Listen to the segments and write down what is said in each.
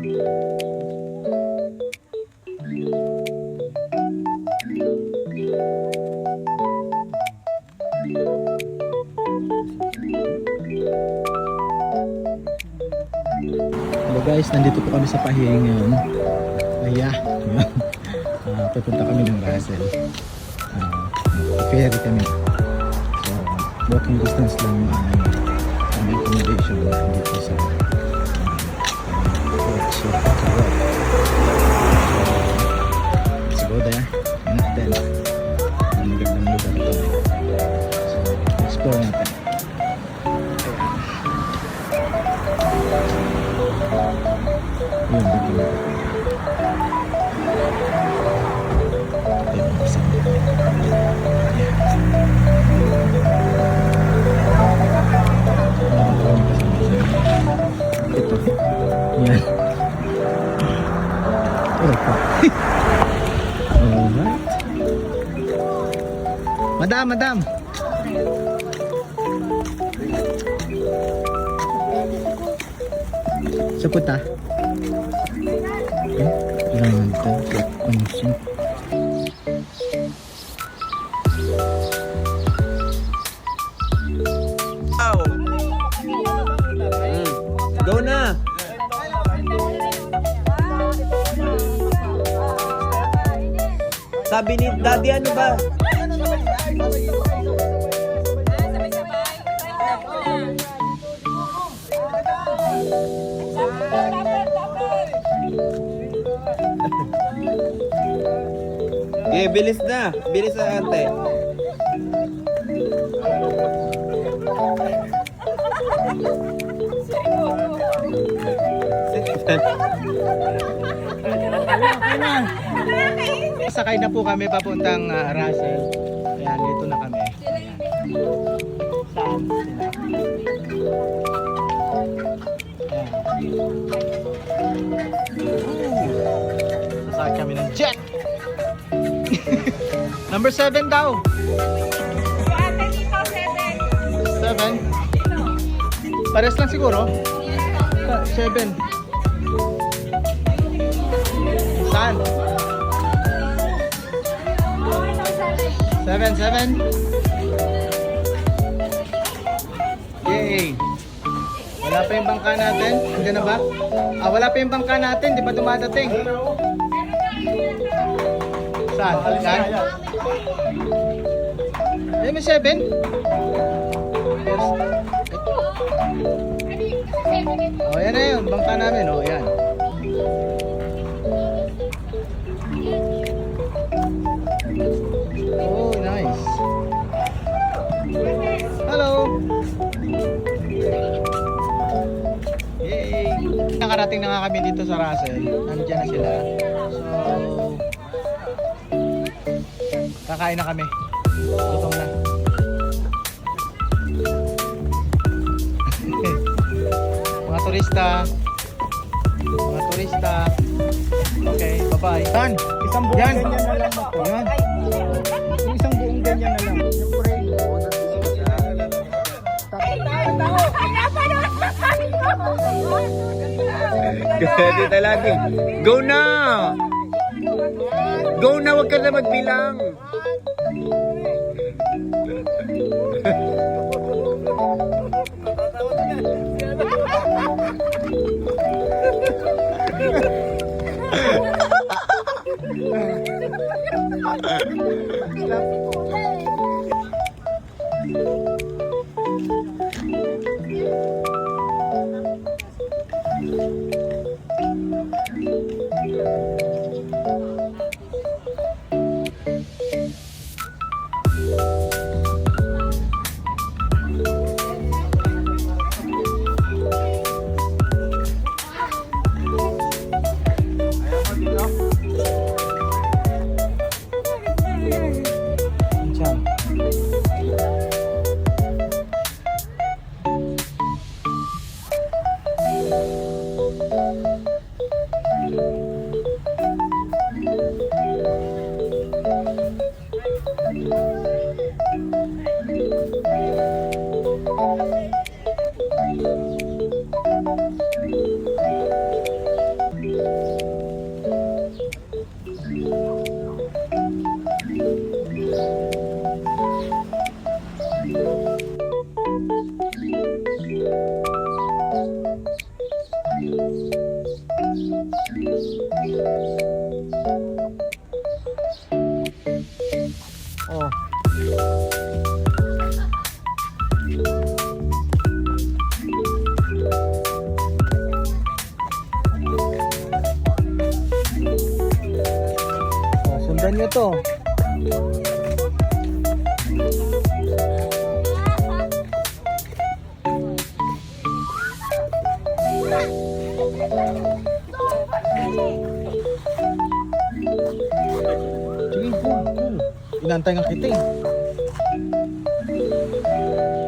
Hello guys, nandito po kami sa Pahiing ngayon. Pupunta kami ng Russell. Ferry kami. So, walking distance lang ang accommodation dito sa so, let's go there. And then, ang magandang lugar ito. So, explore natin. Yun, dito. Ito. Yan. Alright. Madam. Sa puta. Go na! Sabi ni Daddy, ano ba? Okay, bilis na. Bilis na ate. Sakay na po kami papuntang Russell. Ayan, dito na kami. Saan? Sasakay kami ng jet! Number 7 daw! 7? Pares lang siguro? 7. Saan? 7. Yay! Wala pa yung bangka natin? Nandiyan na ba? Wala pa yung bangka natin, di pa dumadating. Saan? Saan? Ay, may 7? Oh, yan na yun. Bangka namin. Oh, yan. Oh, nice. Hello. Yay. Nakarating na nga kami dito sa Russell. Nandiyan na sila. So, kakain na kami. Gutom na. Mga turista. Okay, bye-bye. Yan, isang buong ganyan na lang ako. Yan. Isang buong ganyan na lang. Gadi talaga. Go na! Go na, wag ka na magbilang. Oh. Oh, sundan nyo to. Sige, go. Inantay nga kita eh.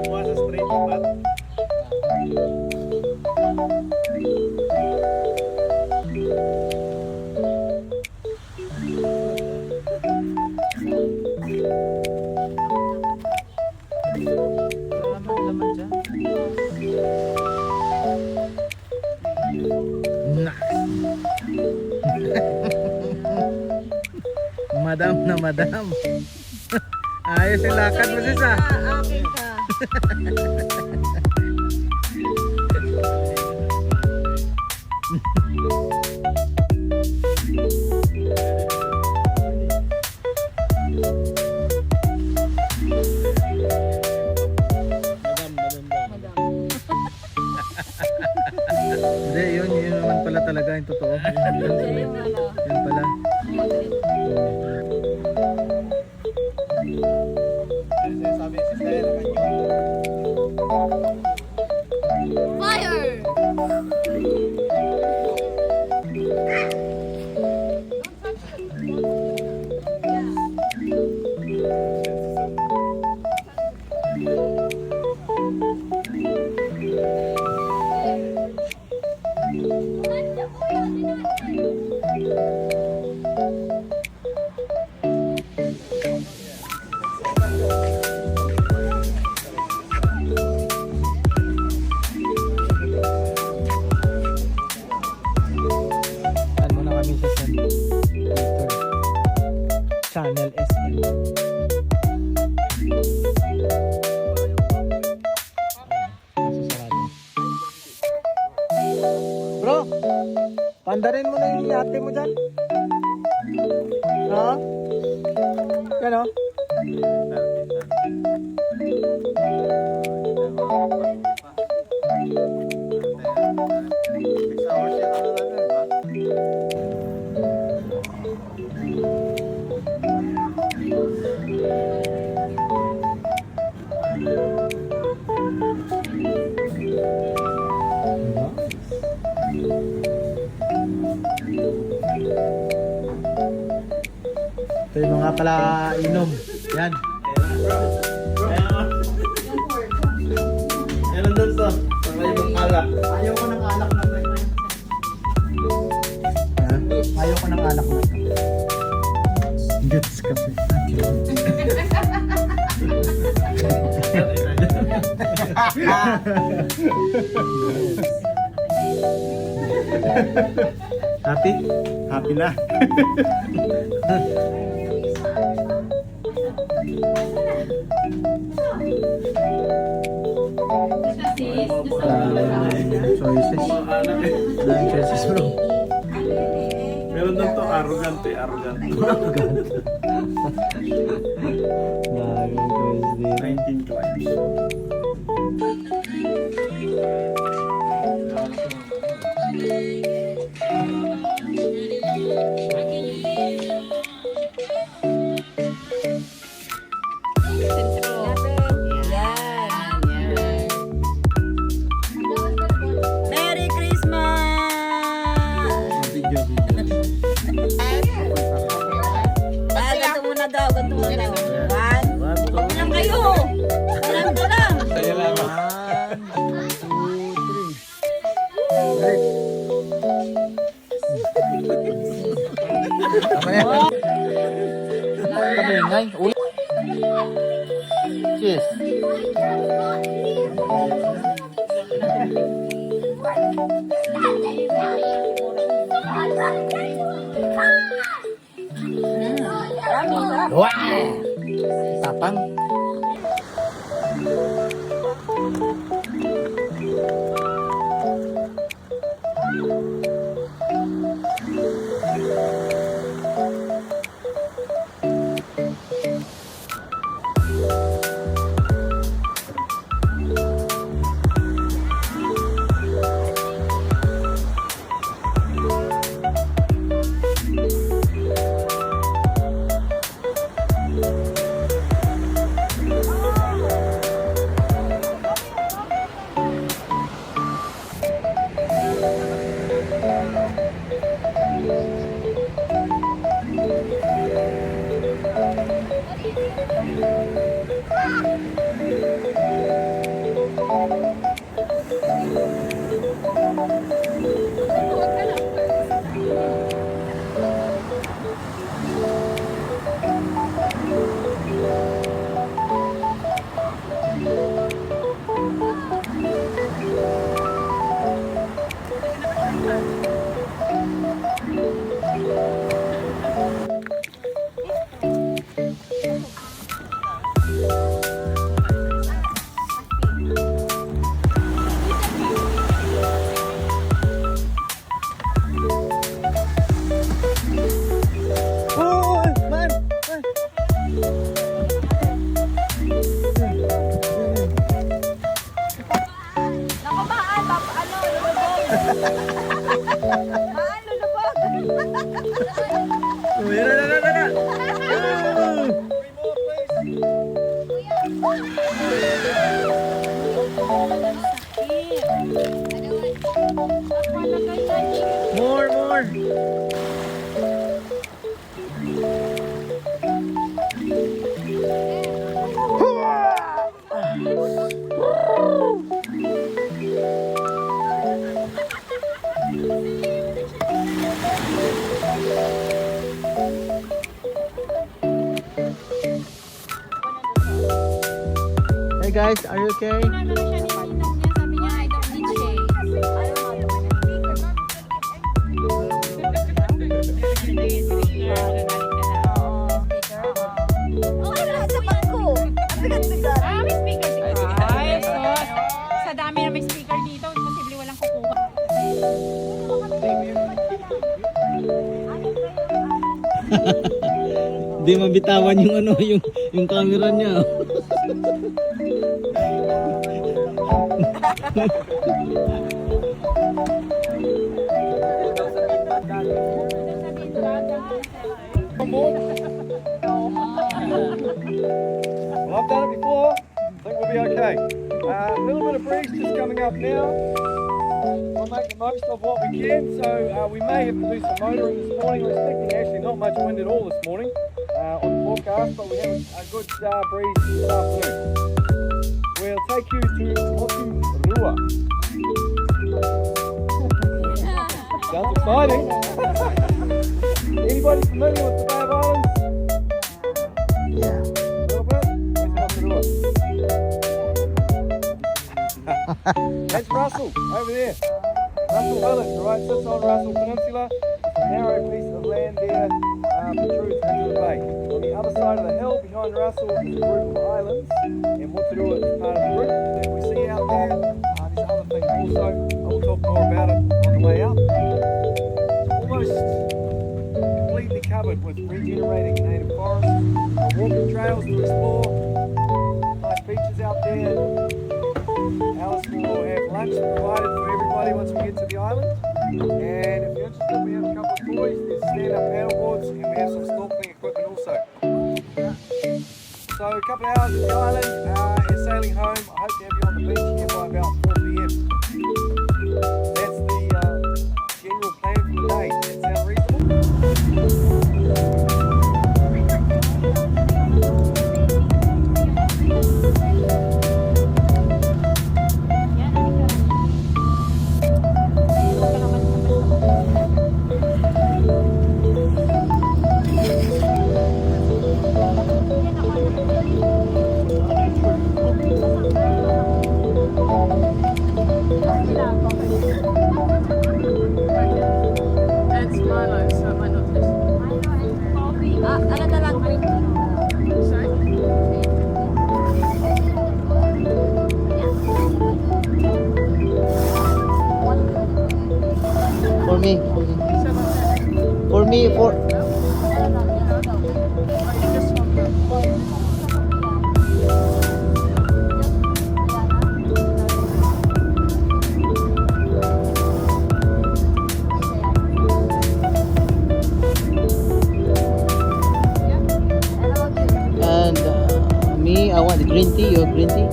Kuha sa straight path. Laman dyan. Madam na madam. Ayos yung lakad mo sis ah. Akin ka. Hindi, yun naman pala talaga yung totoo. Yan pala. Sabi si Stella, Fire! Saan muna kami sa Channel SM. Masasarado. Bro, pandarin mo na yung yate mo dyan. Ha? Yan o. Ito yung mga pala inom. Yan. Yan nandun to. Saka ibang alak. Ayaw ko ng alak na ito. Ayaw ko ng alak na ito. Gets kasi. Happy? Happy na. Choices. Daming choices bro. Meron doon to, arrogant eh, arrogant. Daming choices dito. 19 climbs. Merry Christmas! Video. Ganito muna daw, ganito muna daw. One, huwag lang kayo. Alam ko lang. Kaya lang. 1, 2, 3. Kami ngay. Ulit. Cheers. Wah! Tapang. Oh, yan na. More, more. Hey guys, are you okay? Sabi niya, I don't need shade. May speaker si Ay, sus. Sa dami na may speaker dito, posible walang kukuha. Di mabitawan yung ano, yung camera niya. Well, I've done it before. I think we'll be okay. A little bit of breeze just coming up now. We'll make the most of what we can. So we may have to do some motoring this morning. We're expecting actually not much wind at all this morning on the forecast, but we have a good breeze this afternoon. We'll take you to Moturua. Sounds exciting. Anybody familiar with the Bay of Islands? Yeah. A little bit? Where's Moturua? That's Russell, over there. Russell Village, right? Sits on Russell Peninsula. It's a narrow piece of land there, protrudes into the bay. On the other side of the hill, behind Russell, is a group of islands, and Moturua is part of the group that we see out there. There's other things also. I'll talk more about it on the way up. It's almost completely covered with regenerating native forests, walking trails to explore, nice beaches out there. Alice will have lunch provided for everybody once we get to the island. And if you're interested, we have a couple of toys. There's stand-up paddleboards and we have some snorkeling equipment also. So a couple of hours at the island and sailing home. I hope to have you on the beach here by about 4 p.m. That's the general plan for the day. Does that sound reasonable? That's Milo, so I might not listen. Ano na lang, green tea. Sorry? For me. So what's that? For me, for... Oh, you just want the... And me, I want the green tea. Your green tea?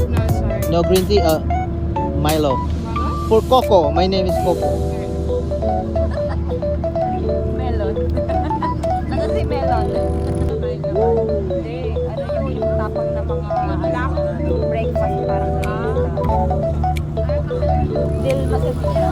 No, sorry. No green tea. Milo. Milo? For Coco, my name is Coco. Melon. Ano si Melon? Hindi. Ano yung tapang na mga breakfast parang Dill Macedona.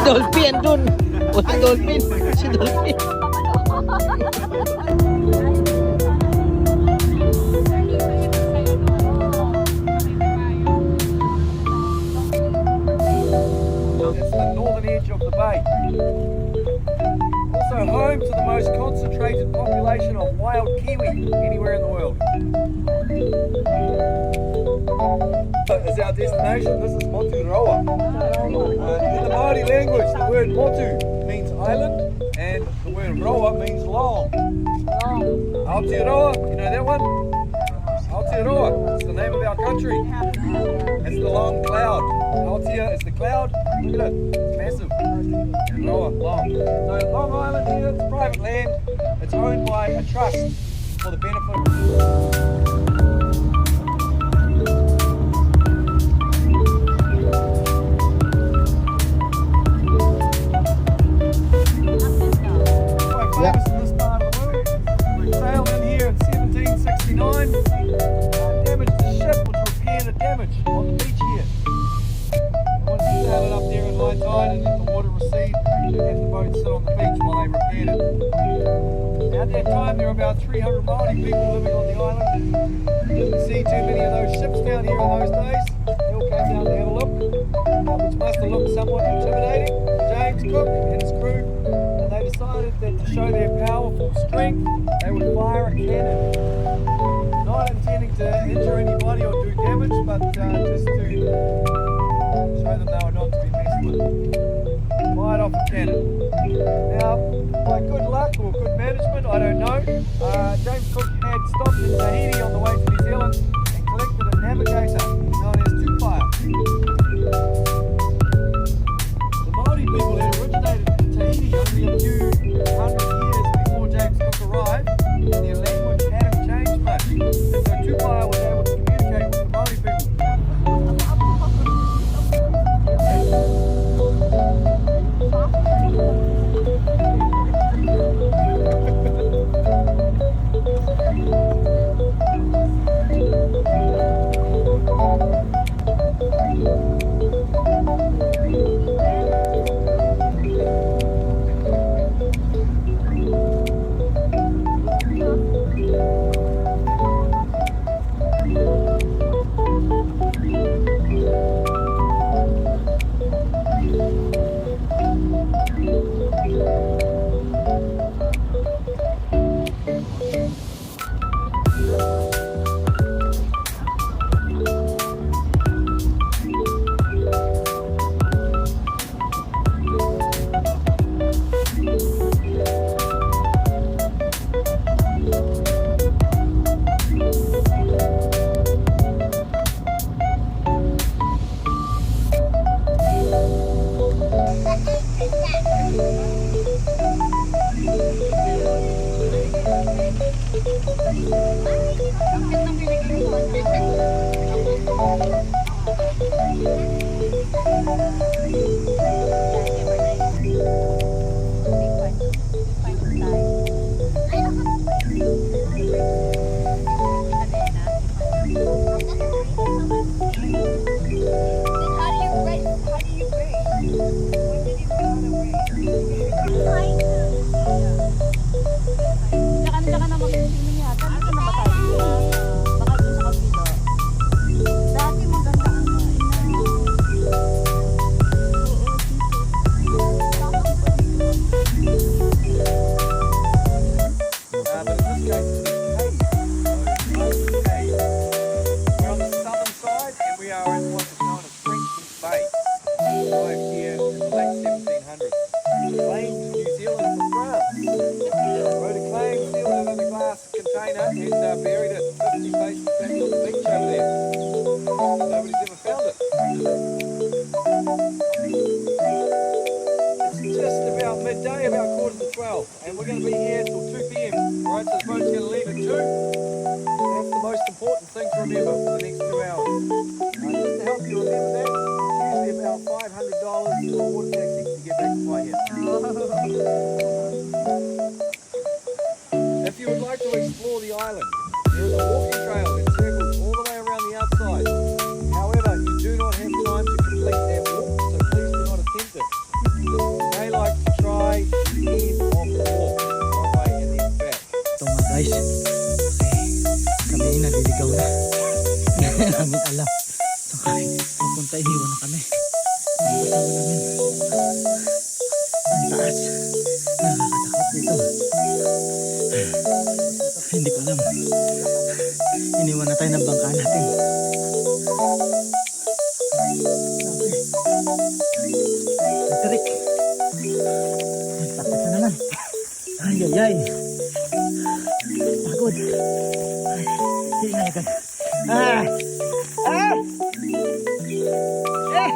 Dolphin dun. Wala dolphin. Si Dolphin. It's the northern edge of the bay. Also home to the most concentrated population of wild kiwi anywhere in the world. As our destination, this is Moturoa. In the Māori language, the word Motu means island and the word Roa means long. Aotearoa, you know that one? Aotearoa, it's the name of our country. It's the long cloud. Aotea is the cloud. Look at it, it's massive. And Roa, long. So Long Island here, it's private land. It's owned by a trust for the benefit. Quite famous in this part of the world. We sailed in here in 1769. Damaged the ship, which repaired the damage on the beach here. And once we sailed it up there in high tide and let the water recede, we had the boat sit on the beach while they repaired it. At that time, there were about 300 Māori people living on the island. Didn't see too many of those ships down here in those days. They all came down to have a look, which must have looked somewhat intimidating to James Cook and his crew. And they decided that to show their powerful strength, they would fire a cannon. Not intending to injure anybody or do damage, but just to show them they were not to be messed with. Fired off a cannon. Now, by good luck or good management, I don't know, James Cook had stopped in Tahiti on the way to New Zealand and collected a navigator known as Tupaya. The Māori people had originated in Tahiti only a few hundred years before James Cook arrived, and their language hadn't changed much. So Tupaya was able to communicate with the Māori people. Midday, about 11:45, and we're going to be here till 2 p.m. Alright, so the boat's going to leave at 2. That's the most important thing to remember for the next 2 hours. Just to help you remember that, it's usually about $500 for a water taxi to get back to Waihe. If you would like to explore the island, there is a walking trail that circles all the way around the outside. However, you do not have time to complete that walk, so please do not attempt it. Hindi ko alam. Iniwan na tayo ng bangka natin. Tarik. Takot na naman. Ay, ay, ay. Pagod. Ay, hindi na agad. Ah! Ah! Eh!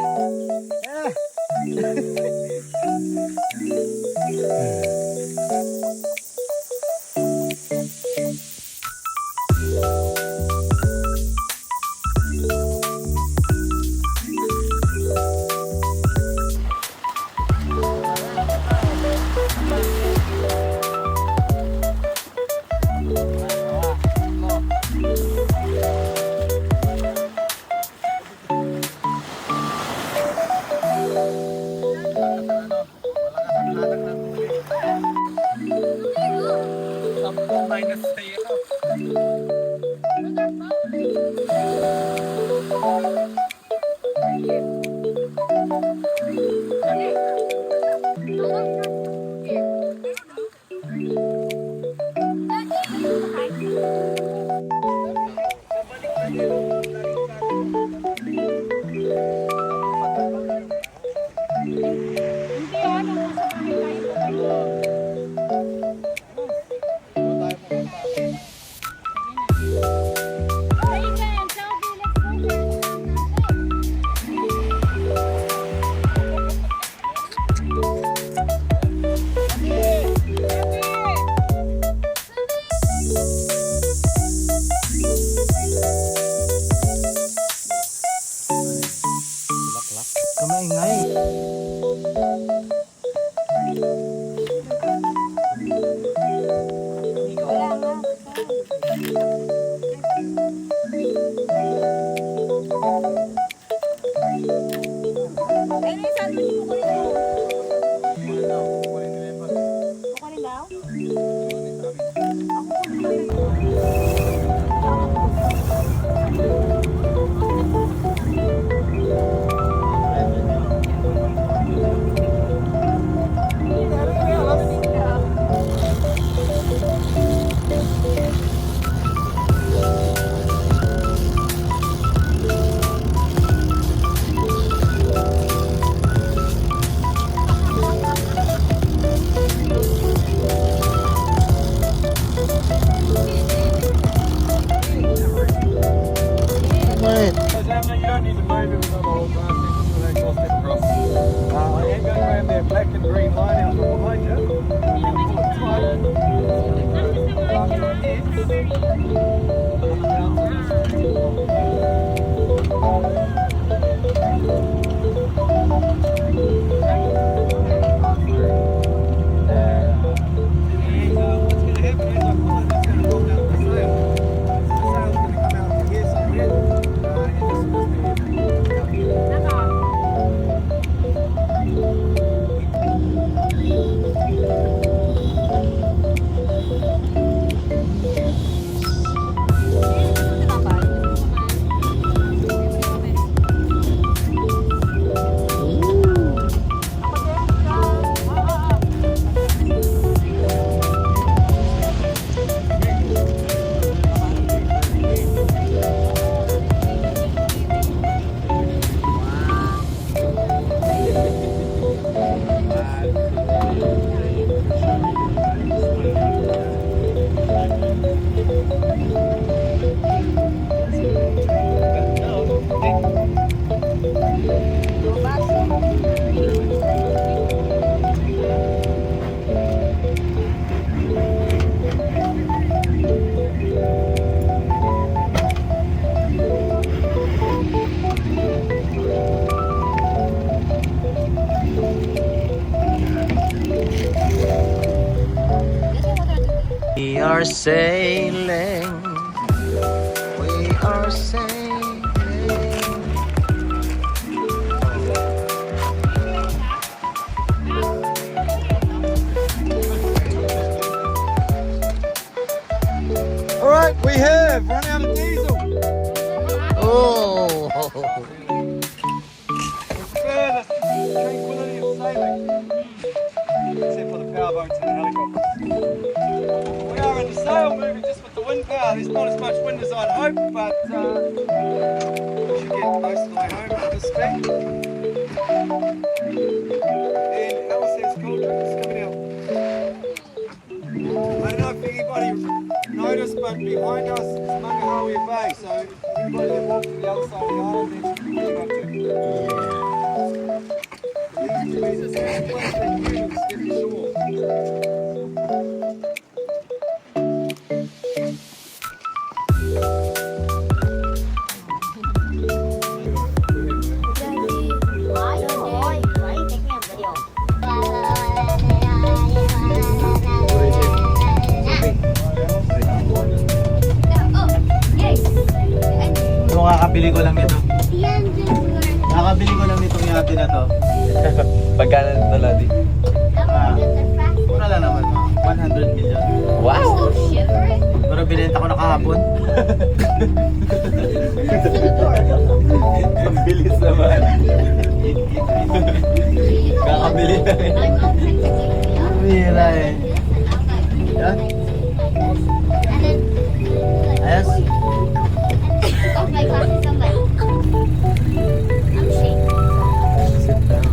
Ah! Hindi ano, nasa bahay tayo. Kailan? Sabi, Kamaingay. Ayun yung sandwich mo ko rin daw. Kukunin daw? Wait. So Sam, you don't need to move it with the whole grass system so they all step across. I am going around their black and green line out behind you. Pull it tight. We are sailing. We are sailing. All right, we have run out of diesel. Oh. Furthest tranquility of sailing, except for the power boats and the helicopters. We are in the sail moving just for well. There's not as much wind as I'd hoped, but we should get most of the way home with this speed. And LSS Cauldron's coming out. I don't know if anybody noticed, but behind us is Mangahawi Bay. So anybody that walks to the other side of the island, there's pretty much it. These place is the place that humans get ashore. Ito kakabili ko lang nito. Kakabili ko lang nitong yate na to. Pagkano nito, Lodi? Mura lang naman, mga 100 million. Wow! Pero binenta ko na kahapon. Ang bilis naman. Kakabili na rin. Mira eh. Yan. Ayos. Sit down.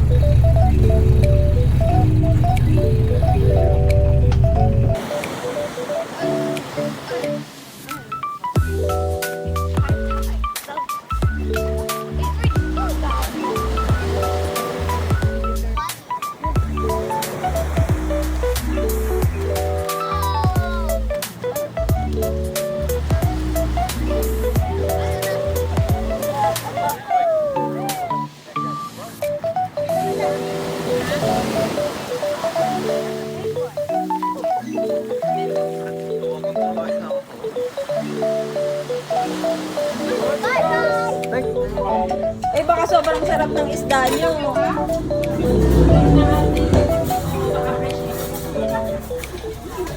Eh baka sobrang sarap ng isda nyo.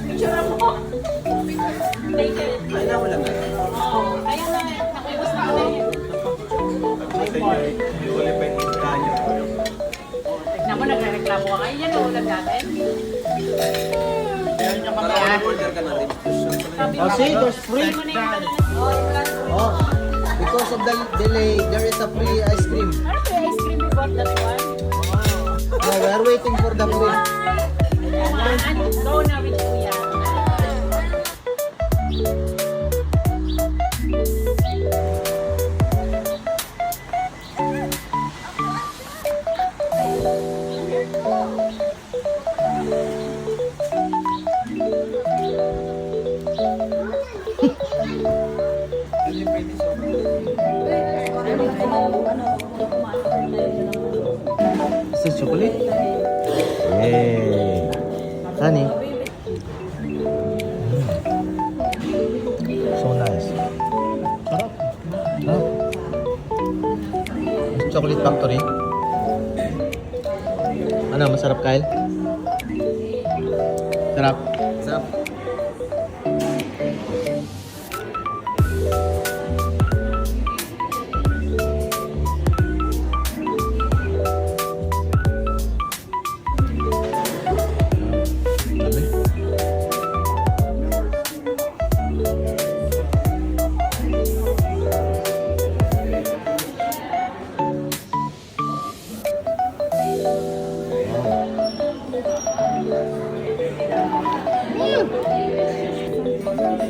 Picture mo. Ay, wala na. Ayun na, nakubos na kami. Tignan mo, nagre-reklamo ka kayo. Yan ang ulam natin. Order ka na rin. Oh, see, there's free. Ano na yung Oh, because of the delay, there is a free ice cream. ano yung ice cream we bought that one? Oh, we are waiting for the free. Go na with Kuya. Is this chocolate? Yay. Honey. So nice. Sarap. Sarap. Chocolate factory. Ano, masarap, Kyle? Sarap. Sarap.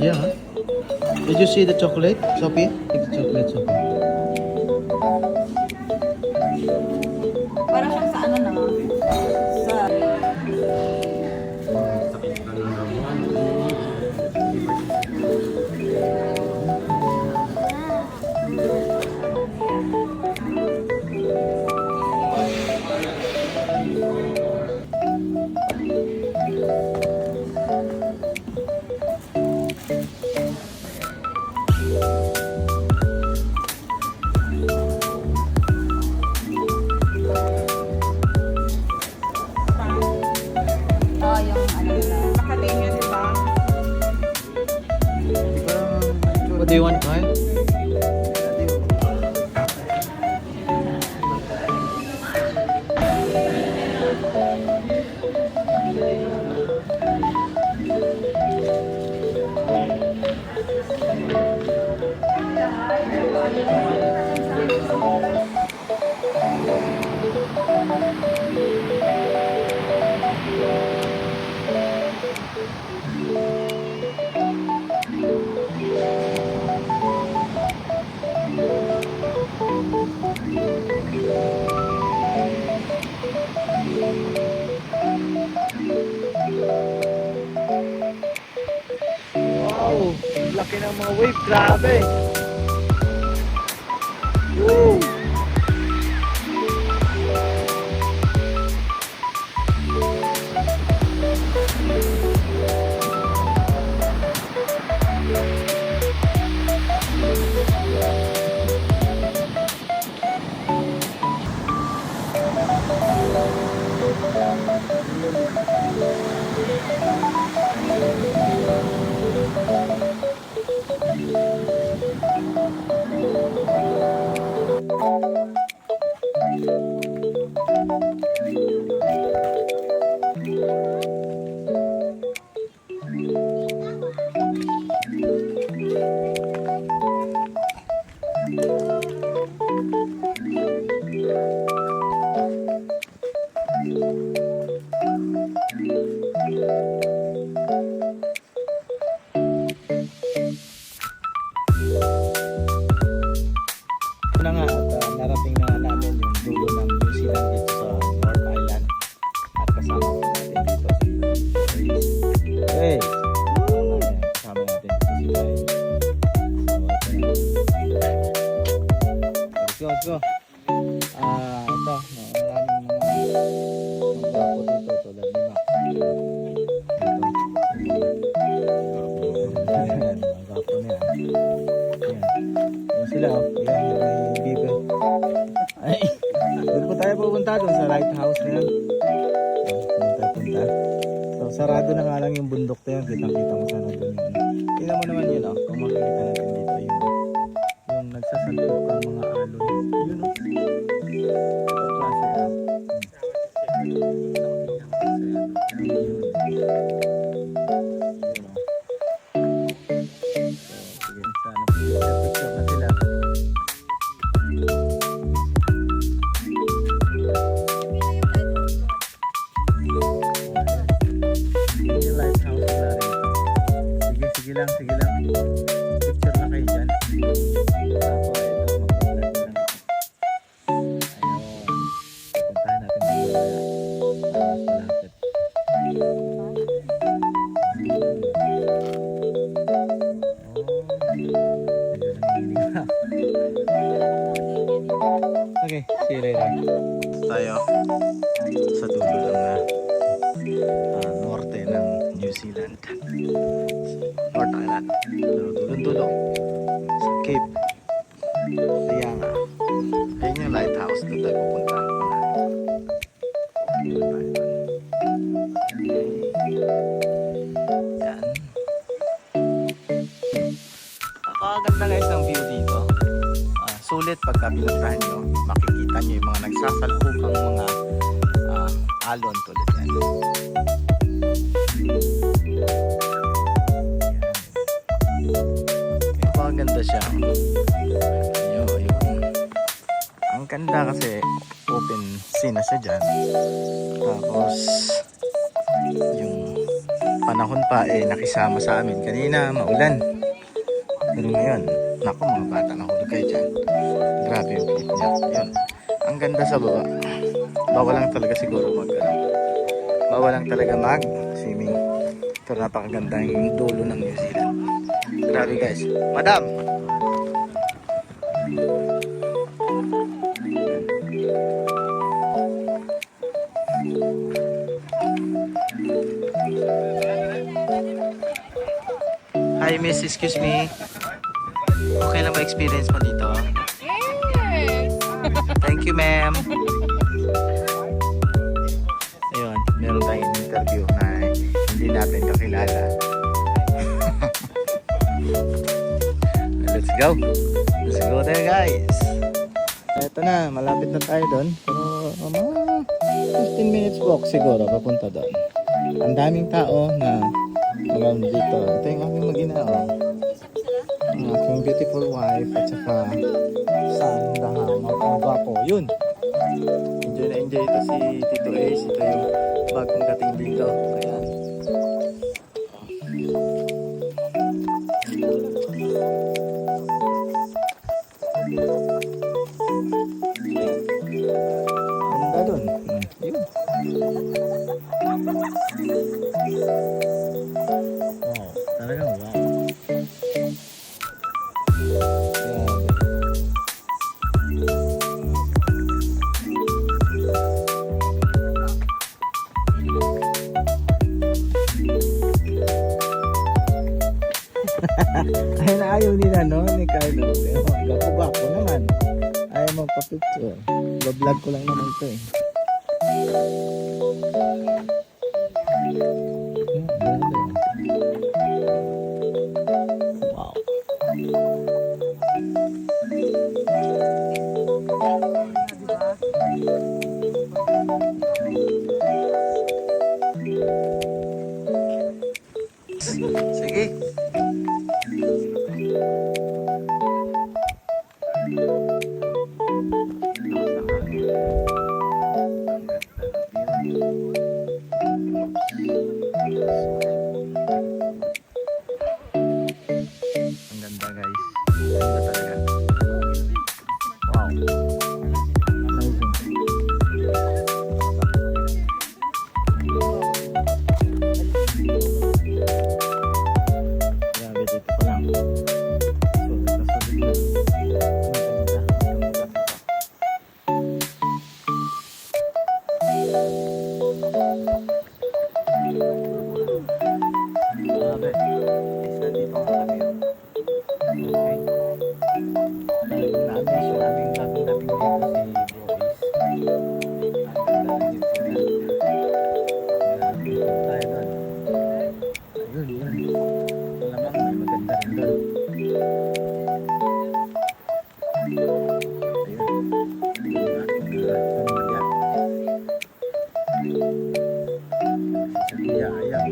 Yeah. Did you see the chocolate, Sophie? Take the chocolate, Sophie. Para siyang sa ano na. Sa... yung ano na. Nakalinya, di ba? What do you want, Kyle? laki ng mga wave, grabe. Woo! Na nga at narating na namin yung dulo ng New Zealand dito sa North Island at kasama ko natin dito si Grace. Ayan, kasama natin dito si Grace. Let's go, let's go. Ito, maraming mga gwapo dito tulad ni Mac. Ayan, mga gwapo na yan. Ayan. Ayan sila, oh. Ayan, may bibe. Ay, doon po tayo pupunta doon sa lighthouse na yan. Doon tayo punta. So, sarado na nga lang yung bundok na yan. Kitang-kita mo sana doon yun. Tingnan mo naman yun, oh. Kung makikita natin dito yung nagsasalpok ang mga alon. Yun, oh. Ito klase, oh. Sige, sana picture na sila. Yung lighthouse nila rin. Sige lang. Picture na kayo dyan. Ako, ito, mag-vlog lang. Ayun. Pupuntahan natin kung malapit. Okay, see you later. Tayo sa dulo ng norte ng New Zealand. North Island. Dulo sa Cape Reinga. Ayun yung lighthouse. Doon tayo pupunta. Yan. Napakaganda guys ng view dito. Sulit pagka pinuntahan nyo, makikita nyo yung mga nagsasalpukang mga alon tulad yan. Napakaganda siya. Ang ganda kasi open scene na siya dyan. Tapos yung panahon pa nakisama sa amin. Kanina maulan. Pero ngayon, naku mga bata, nahulog kayo dyan. Grabe yung clip niya. Yun. Ang ganda sa baba. Bawal lang talaga siguro bawal lang talaga mag-swimming. Pero napakaganda yung dulo ng New Zealand. Grabe guys. Madam! Hi miss, excuse me. Okay lang ba experience mo dito? Yes! Thank you, ma'am. Ayun, meron tayong interview na hindi natin kakilala. Let's go. Let's go there, guys. Ito na, malapit na tayo doon. Pero mga 15 minutes walk siguro papunta doon. Ang daming tao na around dito. Ito yung aming mag-inao. Ang aking beautiful wife at saka son, dahama, ang gwapo. Yun. Enjoy na enjoy ito si Tito Ace. Ito yung bagong dating dito. Kaya ganda dun. Yun. Wow. Talagang wow. Ay na ayaw nila no ni Carlo. Pero gako naman. Ayaw magpa-picture. Vlog ko lang naman ito eh. Wow. Sige. Ang ganda guys. Ang ganda talaga. Wow. Amazing. Grabe dito pa lang. Sulit na sulit na. Ang ganda. Ang ganda. Grabe. Isa dito nga kami. Okay. Dahil na-miss yung aming laging dito si Boris. Ang ganda rin yung sila. Grabe. Tayo doon. Ayun, yun. Malamang may maganda rin doon. Ayun. Pamilya. Si Sophia, ayaw.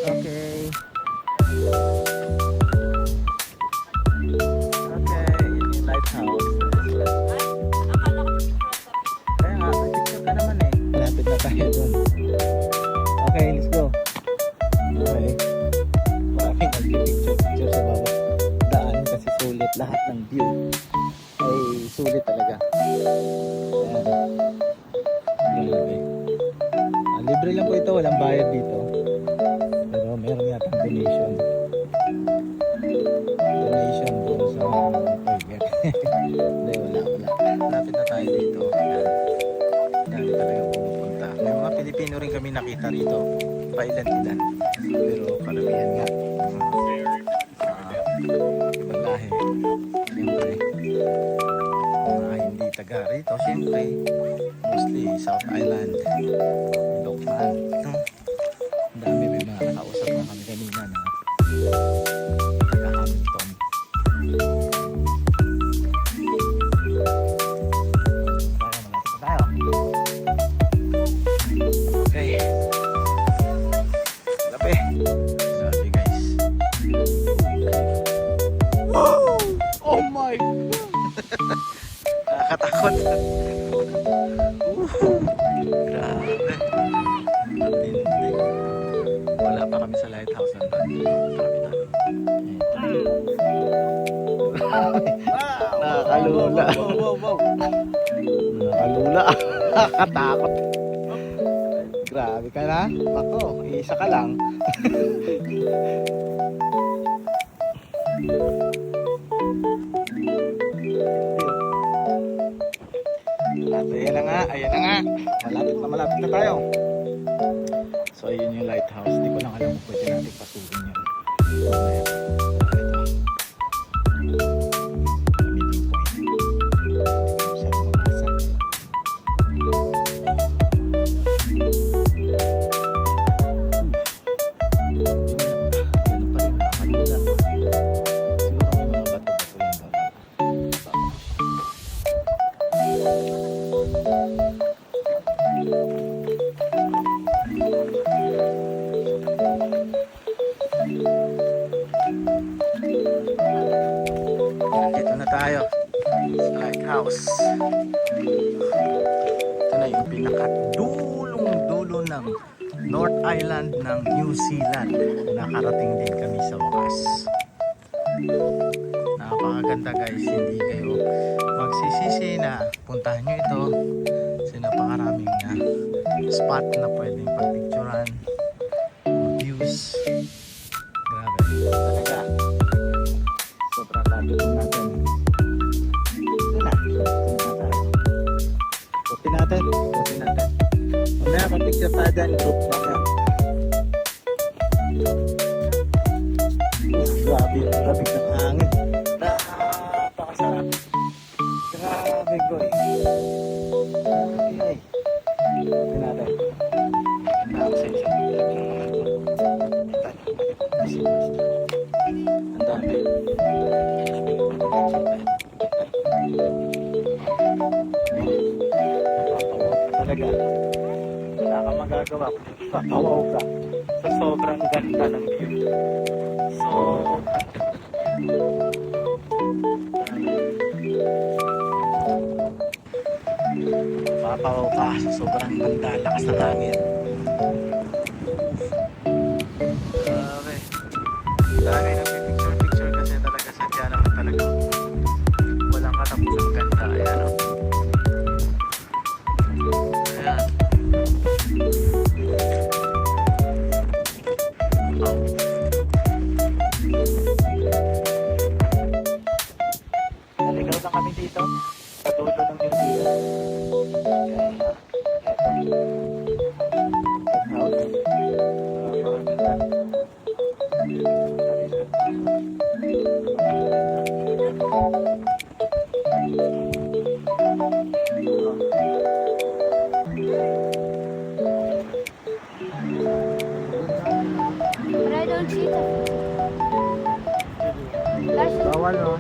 Okay. Okay, yun yung lighthouse. Kaya nga, may picture ka naman eh. Malapit na tayo dun. Okay, let's go. Okay. Maraming nag-picture sa bawat daan kasi sulit lahat ng view. Ay, sulit talaga. Ayan. Grabe. Libre lang po ito, walang bayad dito. Pero meron yatang donation. Donation doon sa toilet. Hindi, wala. Lapit na tayo dito. Ayan. Dami talaga pumupunta. May mga Pilipino rin kami nakita rito. Pailan-ilan. Pero karamihan nga. Ibang lahi. Siyempre. Mga hindi taga rito. Siyempre. Mostly South Island. Lokman. No? Ang dami, may mga nakausap na kami kanina na taga Hamilton. Tayo, malapit na tayo. Okay. Lapi. Grabe guys. Oh my God! Nakakatakot. Grabe. Matindi. Wala pa kami sa lighthouse nandun. Nakakalula. Nakakalula. Nakatakot. Grabe ka na. Ako, isa ka lang. At ayan na nga, ayan na nga. Malapit na tayo. So ayun yung lighthouse. Hindi ko lang alam kung pwede natin pasukin yun. Mamaya. Ito. Meeting point. Hindi ko masyado mabasa. Ganun pa rin, nakakalula. Siguro may mga bato-bato yan doon. Dito na tayo sa lighthouse. Ito na yung pinakadulong-dulo ng North Island ng New Zealand. Nakarating din kami sa wakas. Napakaganda guys, hindi kayo magsisisi na puntahan nyo ito. Kasi napakaraming spot na pwedeng pagpicturan, views. Grabe talaga. Sobrang lapit natin. Ito na. Puti natin. Mamaya pa-picture tayo dyan. Group na yan. Grabe yung labig ng hangin. Napakasarap. Grabe boy. Okay. Ito natin. Nakasensya. Ang dami. Talaga. Wala kang magagawa. Papawaw ka sa sobrang ganda ng view. So, papawaw ka sa sobrang ganda, lakas ng hangin. Grabe. Dami nagpipicture kasi talaga sadya naman talaga. Walang katapusang ganda. Ayan o. Ayan. Naligaw lang kami dito sa dulo ng New Zealand. But I don't see them. Bawal o.